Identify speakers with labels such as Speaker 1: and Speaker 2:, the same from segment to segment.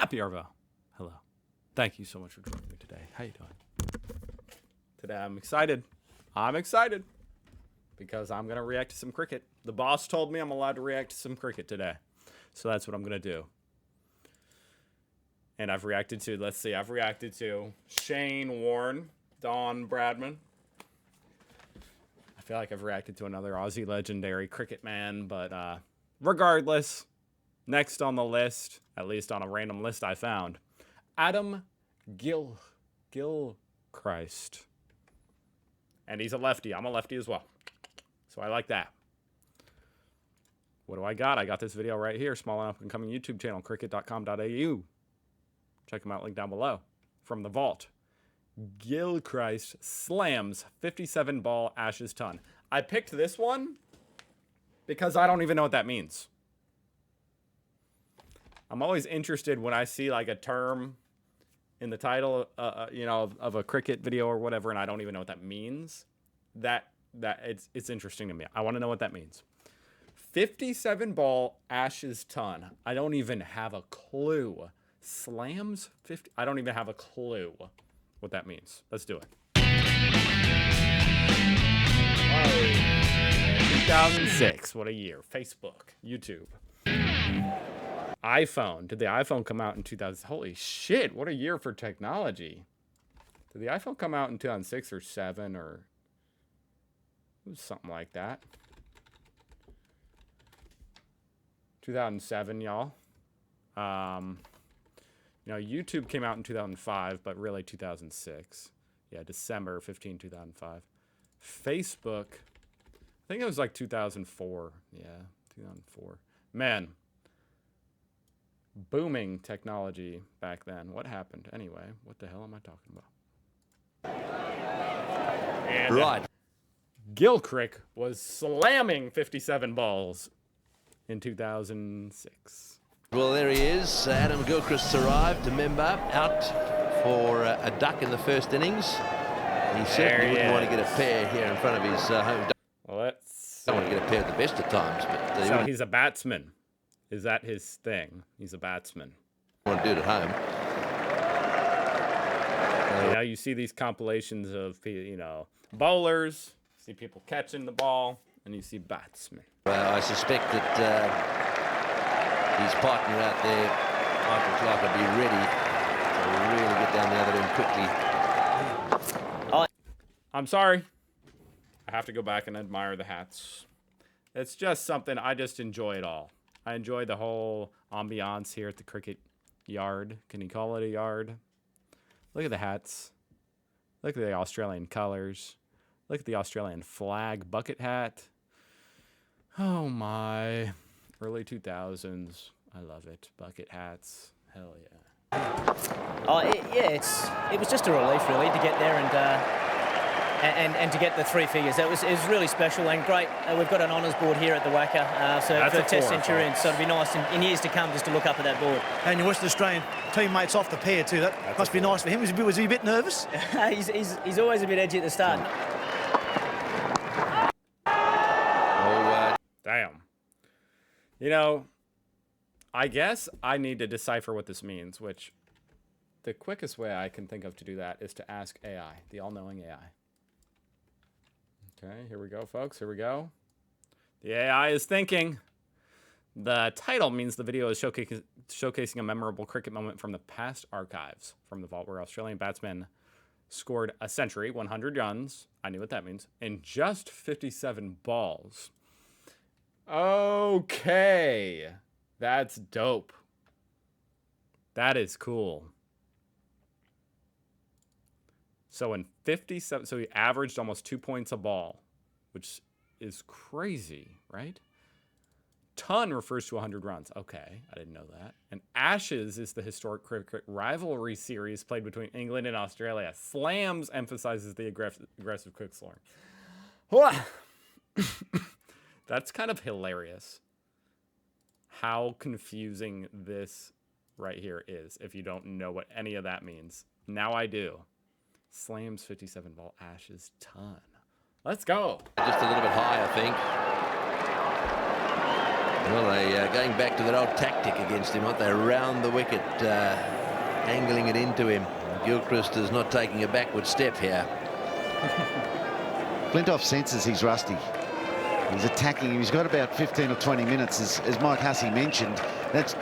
Speaker 1: Happy Arvo. Hello. Thank you so much for joining me today. How you doing? Today I'm excited. I'm excited because I'm going to react to some cricket. The boss told me I'm allowed to react to some cricket today. So that's what I'm going to do. And I've reacted to, let's see, I've reacted to Shane Warne, Don Bradman. I feel like I've reacted to another Aussie legendary cricket man, but regardless, next on the list, at least on a random list I found, Adam Gilchrist. And he's a lefty. I'm a lefty as well. So I like that. What do I got? I got this video right here. Small and up-and-coming YouTube channel, cricket.com.au. Check them out, link down below. From the vault. Gilchrist slams 57 ball Ashes ton. I picked this one because I don't even know what that means. I'm always interested when I see like a term in the title, you know, of a cricket video or whatever, and I don't even know what that means. That it's interesting to me. I want to know what that means. 57 ball Ashes ton. I don't even have a clue. Slams 50. I don't even have a clue what that means. Let's do it. Oh, 2006. What a year. Facebook, YouTube. iPhone. Did the iPhone come out in 2000? Holy shit, what a year for technology. Did the iPhone come out in 2006 or 7 or it was something like that? 2007, y'all. You know, YouTube came out in 2005, but really 2006. Yeah, December 15, 2005. Facebook, I think it was like 2004. Yeah, 2004. Man. Booming technology back then. What happened? Anyway, what the hell am I talking about? And right. Gilchrist was slamming 57 balls in 2006.
Speaker 2: Well, there he is. Adam Gilchrist arrived, a member, out for a duck in the first innings. He certainly wouldn't want to get a pair here in front of his home duck.
Speaker 1: Let's
Speaker 2: don't want to get a pair at the best of times, but
Speaker 1: so he's a batsman. Is that his thing? He's a batsman.
Speaker 2: Want to do it at home.
Speaker 1: You know, you see these compilations of, you know, bowlers, see people catching the ball, and you see batsmen.
Speaker 2: I suspect that his partner out there, Michael Clark, will be ready to really get down the other end quickly.
Speaker 1: I'm sorry. I have to go back and admire the hats. It's just something, I just enjoy it all. I enjoy the whole ambiance here at the cricket yard. Can you call it a yard? Look at the hats. Look at the Australian colors. Look at the Australian flag bucket hat. Oh my. Early 2000s. I love it. Bucket hats. Hell yeah.
Speaker 3: Oh, it was just a relief really to get there and to get the 3 figures. It was really special and great. We've got an honours board here at the Wacker, so for Test Centurions, so it'd be nice in years to come just to look up at that board.
Speaker 4: And your Western Australian teammates off the pair too. That must be nice for him. Was he a bit nervous?
Speaker 3: he's always a bit edgy at the start.
Speaker 1: Damn. You know, I guess I need to decipher what this means, which the quickest way I can think of to do that is to ask AI, the all-knowing AI. Okay, here we go, folks. Here we go. The AI is thinking. The title means the video is showcasing a memorable cricket moment from the past archives from the vault where Australian batsmen scored a century, 100 runs. I knew what that means. In just 57 balls. Okay. That's dope. That is cool. So in 57, so he averaged almost 2 points a ball, which is crazy, right? Ton refers to 100 runs. Okay, I didn't know that. And Ashes is the historic cricket rivalry series played between England and Australia. Slams emphasizes the aggressive quick scoring. That's kind of hilarious. How confusing this right here is if you don't know what any of that means. Now I do. Slams 57 ball Ashes ton. Let's go.
Speaker 2: Just a little bit high, I think. Well, they going back to their old tactic against him, aren't they? Around the wicket, angling it into him. Gilchrist is not taking a backward step here.
Speaker 5: Flintoff senses he's rusty. He's attacking him. He's got about 15 or 20 minutes, as Mike Hussey mentioned. That's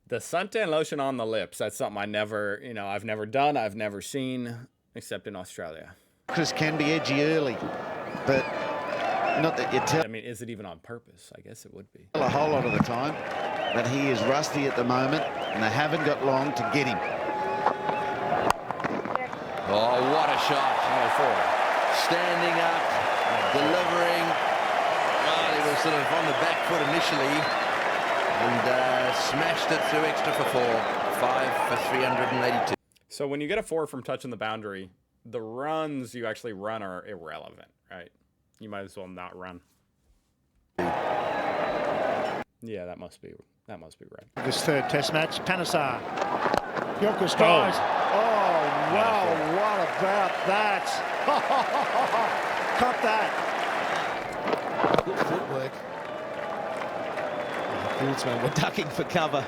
Speaker 1: The suntan lotion on the lips. That's something I've never done. I've never seen, except in Australia.
Speaker 5: Gilchrist can be edgy early, but not that you tell
Speaker 1: I mean, is it even on purpose? I guess it would be.
Speaker 5: a whole lot of the time. But he is rusty at the moment, and they haven't got long to get him.
Speaker 2: Oh, what a shot.
Speaker 1: Number 4.
Speaker 2: Standing up, delivering. Well, he was sort of on the back foot initially and smashed it through extra for 4. 5 for 382.
Speaker 1: So when you get a 4 from touching the boundary, the runs you actually run are irrelevant, right? You might as well not run. Yeah, that must be right.
Speaker 4: This third test match, Panesar. Gilchrist tries. Oh, wow, what about that? Caught that.
Speaker 6: Good footwork. The fieldsmen were ducking for cover.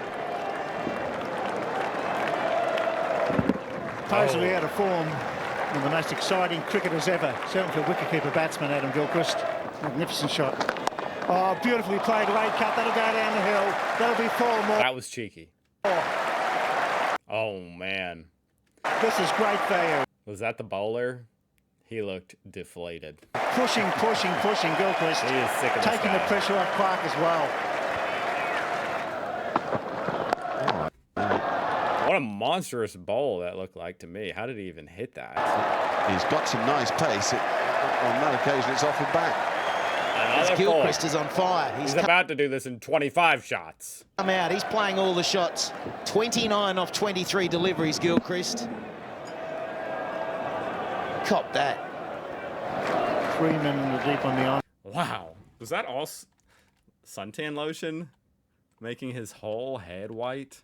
Speaker 4: Supposedly out of form. One of the most exciting cricketers ever. Certainly for wicketkeeper batsman Adam Gilchrist. Magnificent shot. Oh, beautifully played, late cut. That'll go down the hill. That'll be 4 more.
Speaker 1: That was cheeky. Oh, man.
Speaker 4: This is great value.
Speaker 1: Was that the bowler? He looked deflated.
Speaker 4: Pushing Gilchrist.
Speaker 1: He is sick of this
Speaker 4: Taking the
Speaker 1: guy.
Speaker 4: pressure off Clark as well.
Speaker 1: What a monstrous bowl that looked like to me. How did he even hit that?
Speaker 5: He's got some nice pace. On that occasion, it's off and back.
Speaker 1: Another 4.
Speaker 6: Gilchrist is on fire.
Speaker 1: He's about to do this in 25 shots.
Speaker 6: Come out. He's playing all the shots. 29 off 23 deliveries, Gilchrist. Cop that.
Speaker 4: 3 men in the deep on the on.
Speaker 1: Wow. Was that all suntan lotion? Making his whole head white?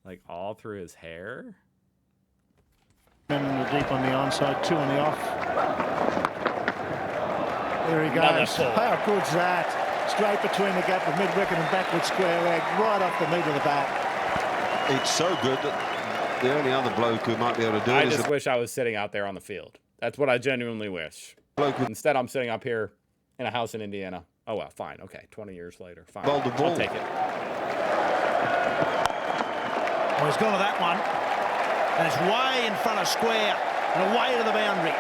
Speaker 1: Like all through his hair?
Speaker 4: Men in the deep on the onside, 2 on the off. There he
Speaker 1: Another
Speaker 4: goes.
Speaker 1: 4.
Speaker 4: How good's that? Straight between the gap of mid-wicket and backward square leg, right off the meat of the bat.
Speaker 7: It's so good that the only other bloke who might be able to do
Speaker 1: I
Speaker 7: it is
Speaker 1: just
Speaker 7: the
Speaker 1: wish I was sitting out there on the field. That's what I genuinely wish.
Speaker 7: bloke who
Speaker 1: Instead, I'm sitting up here in a house in Indiana. Oh, well, fine. Okay, 20 years later. Fine.
Speaker 7: bowled the ball.
Speaker 1: I'll take it.
Speaker 4: Well, he's gone to that one. And it's way in front of square and away to the boundary.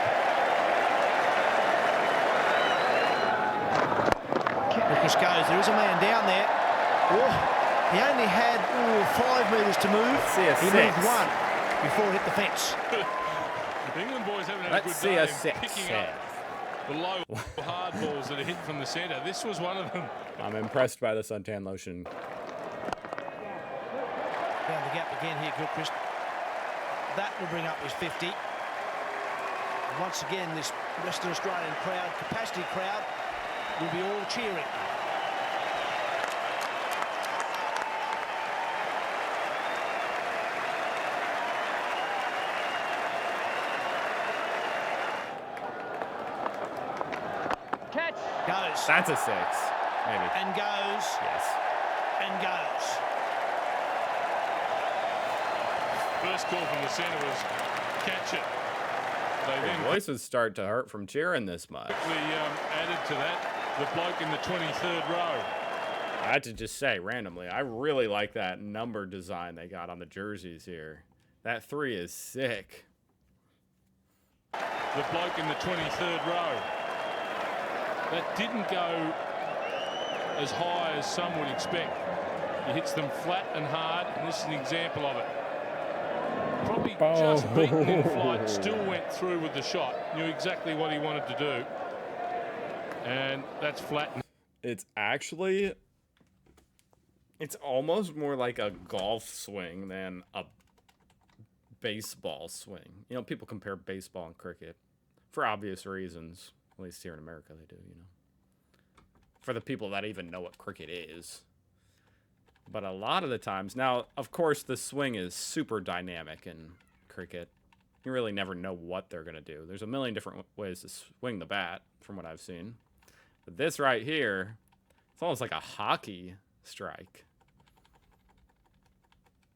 Speaker 4: Gilchrist goes. There is a man down there. Oh, he only had 5 metres to move.
Speaker 1: Let's see a
Speaker 4: He
Speaker 1: 6.
Speaker 4: moved 1 before it hit the fence.
Speaker 8: The England boys haven't had
Speaker 1: Let's
Speaker 8: a good
Speaker 1: see
Speaker 8: day
Speaker 1: a
Speaker 8: in
Speaker 1: 6.
Speaker 8: picking up the low hard balls that are hit from the centre. This was one of them.
Speaker 1: I'm impressed by the suntan lotion.
Speaker 4: Down the gap again here, Gilchrist. That will bring up his 50. And once again, this Western Australian crowd, capacity crowd, will be all cheering. Catch. Goes.
Speaker 1: That's a 6. Maybe.
Speaker 4: And goes.
Speaker 1: Yes.
Speaker 4: And goes.
Speaker 8: First call from the centre was catch it. They
Speaker 1: Your
Speaker 8: then
Speaker 1: voices start to hurt from cheering this much.
Speaker 8: quickly added to that the bloke in the 23rd row.
Speaker 1: I had to just say randomly, I really like that number design they got on the jerseys here. That 3 is sick.
Speaker 8: The bloke in the 23rd row. That didn't go as high as some would expect. He hits them flat and hard, and this is an example of it. Probably just beaten in flight, still went through with the shot. Knew exactly what he wanted to do. And that's flat.
Speaker 1: It's actually, it's almost more like a golf swing than a baseball swing. You know, people compare baseball and cricket for obvious reasons. At least here in America they do, you know. For the people that even know what cricket is. But a lot of the times, now, of course, the swing is super dynamic in cricket. You really never know what they're going to do. There's a million different ways to swing the bat, from what I've seen. But this right here, It's almost like a hockey strike.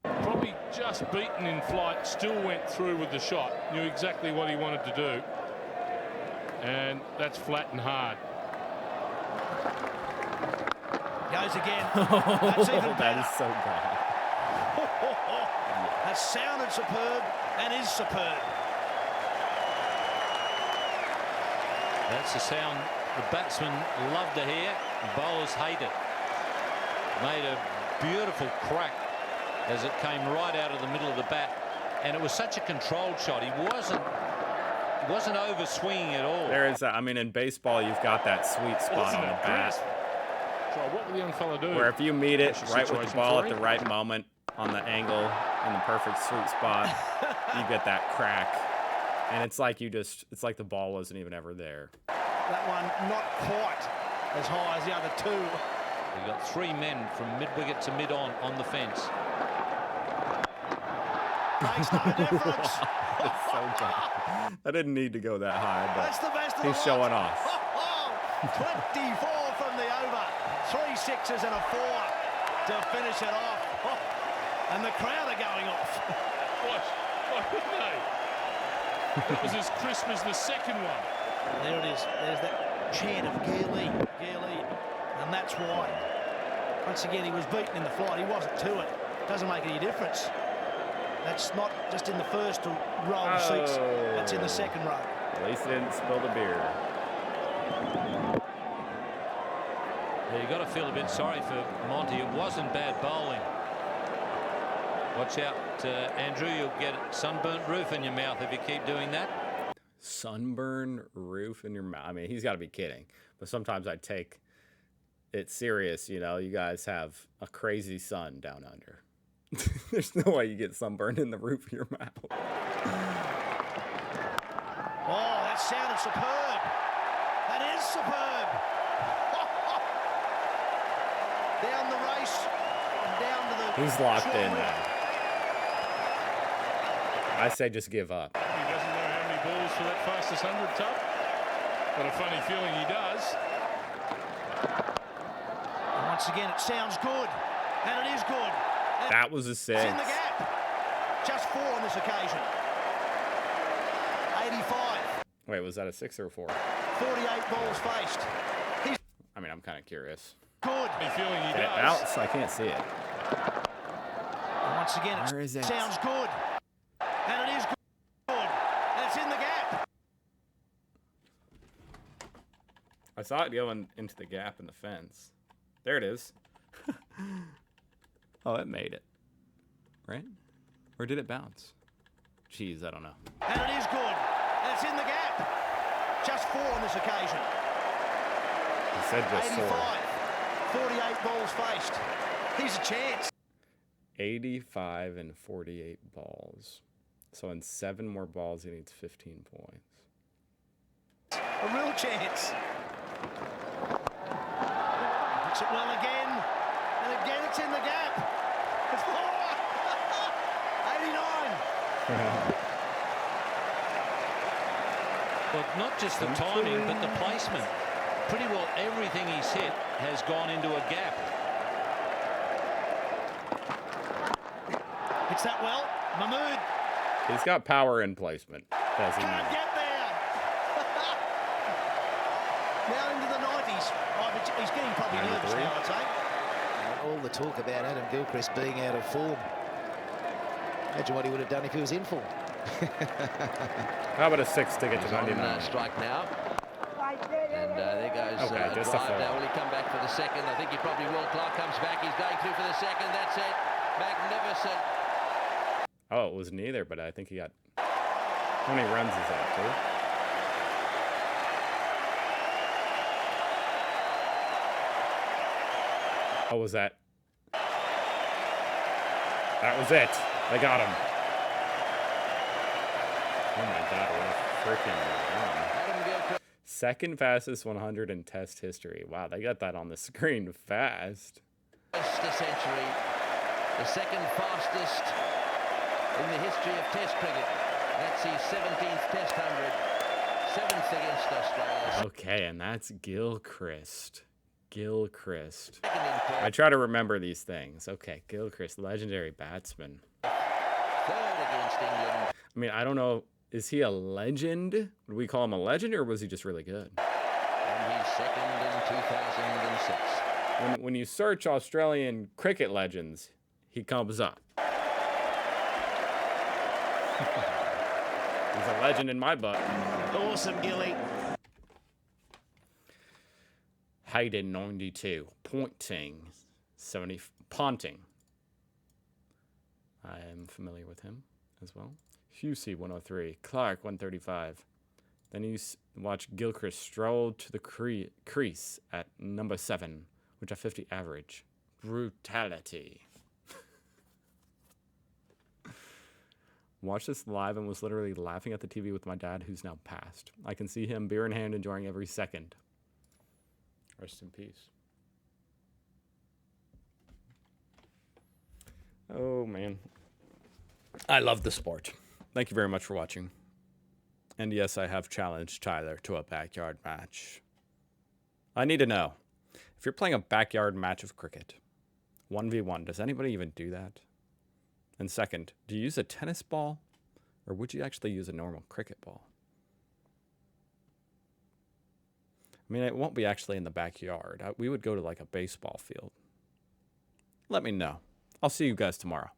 Speaker 8: Probably just beaten in flight, still went through with the shot. Knew exactly what he wanted to do. And that's flat and hard.
Speaker 9: Goes again. That's even
Speaker 1: That
Speaker 9: better.
Speaker 1: is so bad.
Speaker 9: That sounded superb and is superb.
Speaker 10: That's the sound the batsmen love to hear. Bowlers hate it. Made a beautiful crack as it came right out of the middle of the bat, and it was such a controlled shot. He wasn't over swinging at all.
Speaker 1: There is, I mean, in baseball, you've got that sweet spot on the bat.
Speaker 8: So what will the young fella do?
Speaker 1: Where if you meet it
Speaker 8: That's a
Speaker 1: right with the
Speaker 8: situation
Speaker 1: ball
Speaker 8: for
Speaker 1: at the
Speaker 8: him.
Speaker 1: right moment, on the angle, in the perfect sweet spot, you get that crack. And it's like it's like the ball wasn't even ever there.
Speaker 9: That one not quite as high as the other two.
Speaker 10: We've got 3 men from mid-wicket to mid-on the fence.
Speaker 9: Makes no difference.
Speaker 1: It's so bad. I didn't need to go that high,
Speaker 9: That's the
Speaker 1: but
Speaker 9: best of
Speaker 1: he's
Speaker 9: the
Speaker 1: showing
Speaker 9: lot.
Speaker 1: off.
Speaker 9: 24 from the over. 3 sixes and a 4 to finish it off. And the crowd are going off.
Speaker 8: What did they? That was as crisp as the second one.
Speaker 9: There it is. There's that chant of Gearley. And that's why. Once again, he was beaten in the flight. He wasn't to it. Doesn't make any difference. That's not just in the first row of seats. That's in the second row.
Speaker 1: At least he didn't spill the beer.
Speaker 10: Yeah, you got to feel a bit sorry for Monty. It wasn't bad bowling. Watch out, Andrew. You'll get a sunburnt roof in your mouth if you keep doing that.
Speaker 1: Sunburn roof in your mouth. I mean, he's got to be kidding. But sometimes I take it serious. You know, you guys have a crazy sun down under. There's no way you get sunburned in the roof of your mouth.
Speaker 9: Oh, that sounded superb. That is superb. Down the race, and down to the...
Speaker 1: He's locked
Speaker 9: short
Speaker 1: in
Speaker 9: rip.
Speaker 1: now. I say just give up.
Speaker 8: He doesn't know how many balls for that fastest 100 tub. Got a funny feeling he does.
Speaker 9: And once again, it sounds good. And it is good. And
Speaker 1: That was a six.
Speaker 9: it's in the gap. Just 4 on this occasion. 85.
Speaker 1: Wait, was that a 6 or a 4?
Speaker 9: 48 balls faced. He's
Speaker 1: I mean, I'm kind of curious.
Speaker 9: good.
Speaker 8: Funny feeling he
Speaker 1: Did it
Speaker 8: does.
Speaker 1: bounce? I can't see it.
Speaker 9: And once again,
Speaker 1: Where is it?
Speaker 9: sounds good. And it is good. And it's in the gap.
Speaker 1: I saw it going into the gap in the fence. There it is. Oh, it made it. Right? Or did it bounce? Jeez, I don't know.
Speaker 9: And it is good. And it's in the gap. Just 4 on this occasion.
Speaker 1: He said just 4.
Speaker 9: 85. 48 balls faced. He's a chance.
Speaker 1: 85 and 48 balls. So in 7 more balls, he needs 15 points.
Speaker 9: A real chance. Puts it well again. And again it's in the gap. It's 4. 89.
Speaker 10: But not just the timing, but the placement. Pretty well everything he's hit has gone into a gap.
Speaker 9: Hits that well. Mahmood
Speaker 1: He's got power in placement, does he
Speaker 9: can't
Speaker 1: not?
Speaker 9: get there. Now into the 90s. Oh, but he's getting probably nervous
Speaker 1: 93.
Speaker 9: now, I'd say.
Speaker 6: All the talk about Adam Gilchrist being out of form. Imagine what he would have done if he was in form.
Speaker 1: How about a 6 to get to
Speaker 2: He's on
Speaker 1: 99?
Speaker 2: strike now. And there goes
Speaker 1: Okay, just a
Speaker 2: drive.
Speaker 1: 4.
Speaker 2: Now will he come back for the second? I think he probably will. Clark comes back. He's going through for the second. That's it. Magnificent.
Speaker 1: Oh, it was neither, but I think he got... How many runs is that, 2? Oh, was that... That was it. They got him. Oh my god, what a freaking run.
Speaker 2: Adam Gilchrist.
Speaker 1: Second fastest 100 in Test history. Wow, they got that on the screen fast.
Speaker 2: First a century. The second fastest in the history of Test cricket. That's his 17th Test 100. 7th against Australia.
Speaker 1: Okay, and that's Gilchrist. Gilchrist. I try to remember these things. Okay, Gilchrist, legendary batsman. I mean, I don't know. Is he a legend? Would we call him a legend, or was he just really good?
Speaker 2: And he's second in 2006.
Speaker 1: When you search Australian cricket legends, he comes up. He's a legend in my book.
Speaker 6: Awesome, Gilly.
Speaker 1: Hayden 92, Ponting 70, Ponting. I am familiar with him as well. Husey 103, Clark 135. Then you watch Gilchrist stroll to the crease at number 7, which are 50 average. Brutality. Watched this live and was literally laughing at the TV with my dad, who's now passed. I can see him beer in hand enjoying every second. Rest in peace. Oh, man. I love the sport. Thank you very much for watching. And yes, I have challenged Tyler to a backyard match. I need to know, if you're playing a backyard match of cricket, 1v1, does anybody even do that? And second, do you use a tennis ball, or would you actually use a normal cricket ball? I mean, it won't be actually in the backyard. We would go to like a baseball field. Let me know. I'll see you guys tomorrow.